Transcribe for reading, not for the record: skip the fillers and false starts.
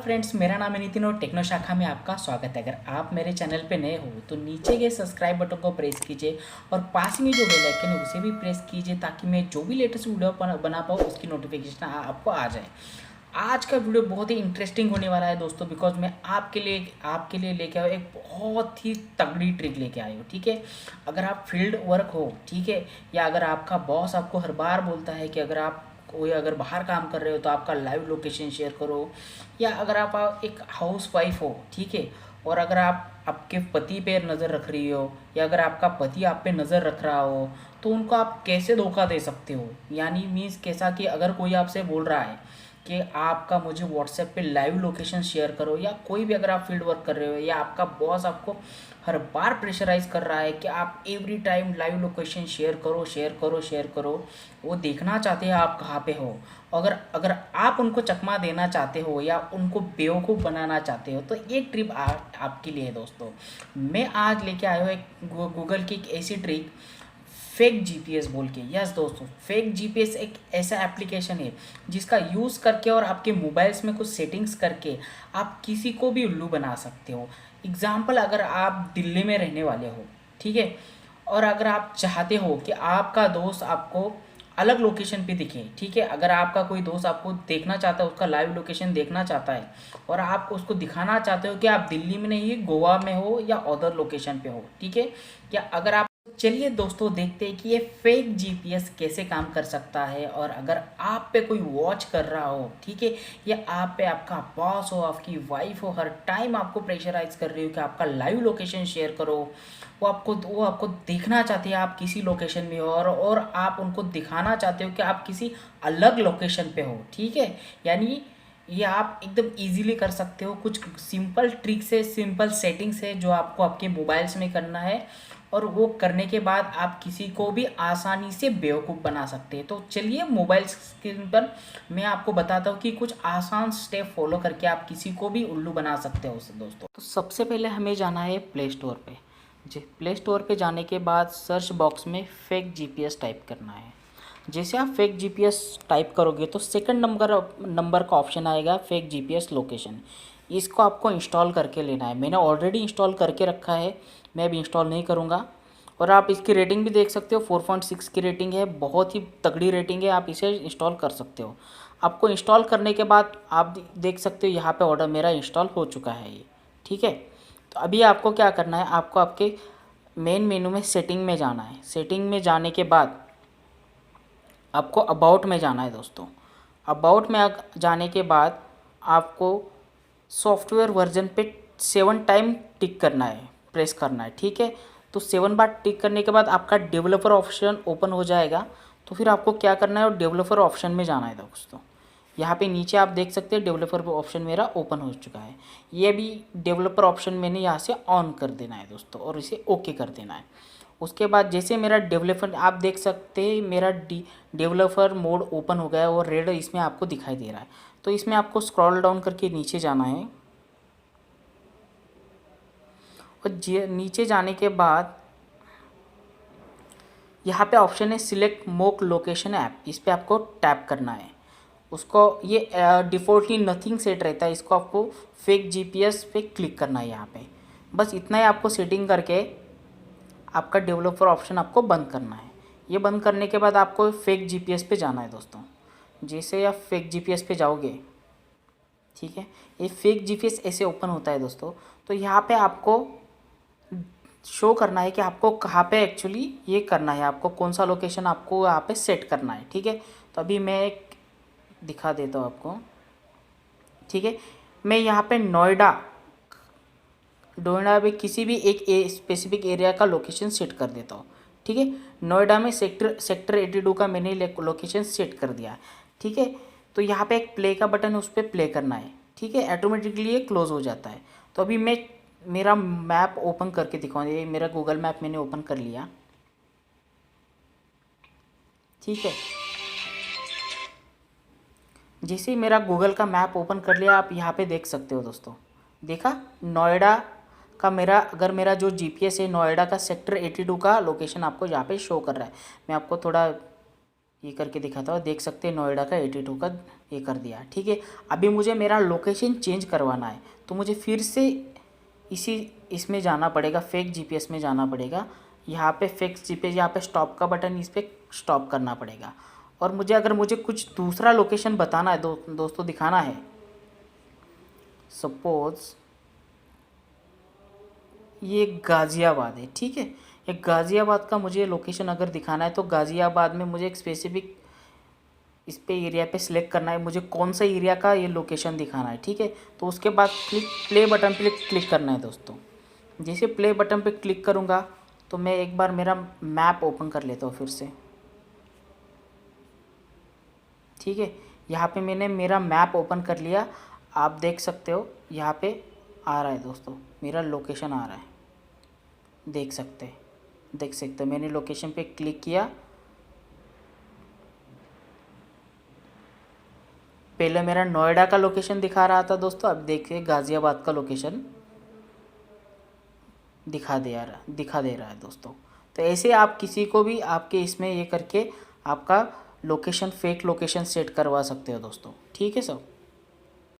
Friends, मेरा नाम है नितिन और टेक्नो शाखा में आपका स्वागत है। अगर आप मेरे चैनल पे नए हो तो नीचे के सब्सक्राइब बटन को प्रेस कीजिए और पास में जो बेल आइकन है उसे भी प्रेस कीजिए ताकि मैं जो भी लेटेस्ट वीडियो बना पाऊँ उसकी नोटिफिकेशन आपको आ जाए। आज का वीडियो बहुत ही इंटरेस्टिंग होने वाला है दोस्तों, बिकॉज मैं आपके लिए लेके आया एक बहुत ही तगड़ी ट्रिक लेके आया हूँ। ठीक है, अगर आप फील्ड वर्क हो, ठीक है, या अगर आपका बॉस आपको हर बार बोलता है कि अगर बाहर काम कर रहे हो तो आपका लाइव लोकेशन शेयर करो, या अगर आप एक हाउस वाइफ हो, ठीक है, और अगर आप आपके पति पे नज़र रख रही हो या अगर आपका पति आप पे नज़र रख रहा हो तो उनको आप कैसे धोखा दे सकते हो। यानी मीन्स कैसा कि अगर कोई आपसे बोल रहा है कि आपका मुझे व्हाट्सएप पे लाइव लोकेशन शेयर करो, या कोई भी अगर आप फील्ड वर्क कर रहे हो या आपका बॉस आपको हर बार प्रेशराइज कर रहा है कि आप every time live location share करो शेयर करो शेयर करो, वो देखना चाहते हैं आप कहाँ पे हो। अगर अगर आप उनको चकमा देना चाहते हो या उनको बेवकूफ़ बनाना चाहते हो तो ये ट्रिप आपके लिए है दोस्तों। मैं आज लेके आया हूँ एक गूगल की एक ऐसी ट्रिक, फेक जीपीएस बोल के। यस दोस्तों, फेक जीपीएस एक ऐसा एप्लीकेशन है जिसका यूज़ करके और आपके मोबाइल्स में कुछ सेटिंग्स करके आप किसी को भी उल्लू बना सकते हो। एग्जाम्पल, अगर आप दिल्ली में रहने वाले हो, ठीक है, और अगर आप चाहते हो कि आपका दोस्त आपको अलग लोकेशन पे दिखे, ठीक है, अगर आपका कोई दोस्त आपको देखना चाहता है, उसका लाइव लोकेशन देखना चाहता है और आप उसको दिखाना चाहते हो कि आप दिल्ली में नहीं गोवा में हो या अदर लोकेशन पे हो, ठीक है, या अगर आप चलिए दोस्तों देखते हैं कि ये फेक जीपीएस कैसे काम कर सकता है। और अगर आप पे कोई वॉच कर रहा हो, ठीक है, या आप पे आपका बॉस हो, आपकी वाइफ हो, हर टाइम आपको प्रेशराइज कर रही हो कि आपका लाइव लोकेशन शेयर करो, वो आपको देखना चाहते हैं आप किसी लोकेशन में हो, और आप उनको दिखाना चाहते हो कि आप किसी अलग लोकेशन पे हो, ठीक है। यानी ये आप एकदम इजीली कर सकते हो। कुछ सिंपल ट्रिक्स है, सिंपल सेटिंग्स है जो आपको आपके मोबाइल्स में करना है, और वो करने के बाद आप किसी को भी आसानी से बेवकूफ़ बना सकते हैं। तो चलिए मोबाइल स्क्रीन पर मैं आपको बताता हूँ कि कुछ आसान स्टेप फॉलो करके आप किसी को भी उल्लू बना सकते हो उससे दोस्तों। तो सबसे पहले हमें जाना है प्ले स्टोर पे। जी, प्ले स्टोर पे जाने के बाद सर्च बॉक्स में फेक जीपीएस टाइप करना है। जैसे आप फेक जीपीएस टाइप करोगे तो सेकंड नंबर का ऑप्शन आएगा फेक जीपीएस लोकेशन। इसको आपको इंस्टॉल करके लेना है। मैंने ऑलरेडी इंस्टॉल करके रखा है, मैं अभी इंस्टॉल नहीं करूँगा। और आप इसकी रेटिंग भी देख सकते हो, 4.6 की रेटिंग है, बहुत ही तगड़ी रेटिंग है, आप इसे इंस्टॉल कर सकते हो। आपको इंस्टॉल करने के बाद आप देख सकते हो यहाँ पे ऑर्डर मेरा इंस्टॉल हो चुका है ये, ठीक है। तो अभी आपको क्या करना है, आपको आपके मेन मेनू में सेटिंग में जाना है। सेटिंग में जाने के बाद आपको अबाउट में जाना है दोस्तों। अबाउट में जाने के बाद आपको सॉफ्टवेयर वर्जन पे 7 टाइम टिक करना है, प्रेस करना है, ठीक है। तो 7 बार टिक करने के बाद आपका डेवलपर ऑप्शन ओपन हो जाएगा। तो फिर आपको क्या करना है, और डेवलपर ऑप्शन में जाना है दोस्तों। यहाँ पे नीचे आप देख सकते हैं डेवलपर ऑप्शन मेरा ओपन हो चुका है। ये भी डेवलपर ऑप्शन मैंने यहाँ से ऑन कर देना है दोस्तों, और इसे ओके कर देना है। उसके बाद जैसे मेरा डेवलपर आप देख सकते हैं, मेरा डेवलपर मोड ओपन हो गया है और रेड इसमें आपको दिखाई दे रहा है। तो इसमें आपको स्क्रॉल डाउन करके नीचे जाना है, और नीचे जाने के बाद यहाँ पे ऑप्शन है सिलेक्ट मोक लोकेशन ऐप, इस पर आपको टैप करना है। उसको ये डिफ़ॉल्टली नथिंग सेट रहता है, इसको आपको फेक जीपीएस पे क्लिक करना है यहाँ पे। बस इतना ही आपको सेटिंग करके आपका डेवलपर ऑप्शन आपको बंद करना है। ये बंद करने के बाद आपको फेक जीपीएस पे जाना है दोस्तों। जैसे आप फेक जीपीएस पे जाओगे, ठीक है, ये फेक जीपीएस ऐसे ओपन होता है दोस्तों। तो यहाँ पे आपको शो करना है कि आपको कहाँ पे एक्चुअली ये करना है, आपको कौन सा लोकेशन आपको यहाँ पे सेट करना है, ठीक है। तो अभी मैं एक दिखा देता हूँ आपको, ठीक है। मैं यहाँ पे नोएडा में किसी भी एक स्पेसिफिक एरिया का लोकेशन सेट कर देता हूँ, ठीक है। नोएडा में सेक्टर 82 का मैंने लोकेशन सेट कर दिया, ठीक है। तो यहाँ पे एक प्ले का बटन है, उस पर प्ले करना है, ठीक है। ऑटोमेटिकली ये क्लोज हो जाता है। तो अभी मैं मेरा मैप ओपन करके दिखाऊँ। ये मेरा गूगल मैप मैंने ओपन कर लिया, ठीक है। जैसे ही मेरा गूगल का मैप ओपन कर लिया, आप यहाँ पे देख सकते हो दोस्तों, देखा नोएडा का अगर मेरा जो जीपीएस है नोएडा का सेक्टर 82 का लोकेशन आपको यहाँ पे शो कर रहा है। मैं आपको थोड़ा ये करके दिखाता हूँ, देख सकते हैं नोएडा का 82 का ये कर दिया, ठीक है। अभी मुझे मेरा लोकेशन चेंज करवाना है, तो मुझे फिर से इसमें जाना पड़ेगा, फेक जीपीएस में जाना पड़ेगा। यहाँ पे फेक जीपीएस, यहाँ पे स्टॉप का बटन, इस पर स्टॉप करना पड़ेगा। और अगर मुझे कुछ दूसरा लोकेशन बताना है दोस्तों, दिखाना है, सपोज ये गाज़ियाबाद है, ठीक है। ये गाज़ियाबाद का मुझे लोकेशन अगर दिखाना है, तो गाज़ियाबाद में मुझे एक स्पेसिफिक इस पे एरिया पे सिलेक्ट करना है, मुझे कौन सा एरिया का ये लोकेशन दिखाना है, ठीक है। तो उसके बाद प्ले बटन पे क्लिक करना है दोस्तों। जैसे प्ले बटन पे क्लिक करूँगा तो मैं एक बार मेरा मैप ओपन कर लेता हूँ फिर से, ठीक है। यहाँ पे मैंने मेरा मैप ओपन कर लिया, आप देख सकते हो यहाँ पे आ रहा है दोस्तों, मेरा लोकेशन आ रहा है, देख सकते मैंने लोकेशन पे क्लिक किया। पहले मेरा नोएडा का लोकेशन दिखा रहा था दोस्तों, अब देखिए गाज़ियाबाद का लोकेशन दिखा दे रहा है दोस्तों। तो ऐसे आप किसी को भी आपके इसमें ये करके आपका लोकेशन, फेक लोकेशन सेट करवा सकते हो दोस्तों, ठीक है सब।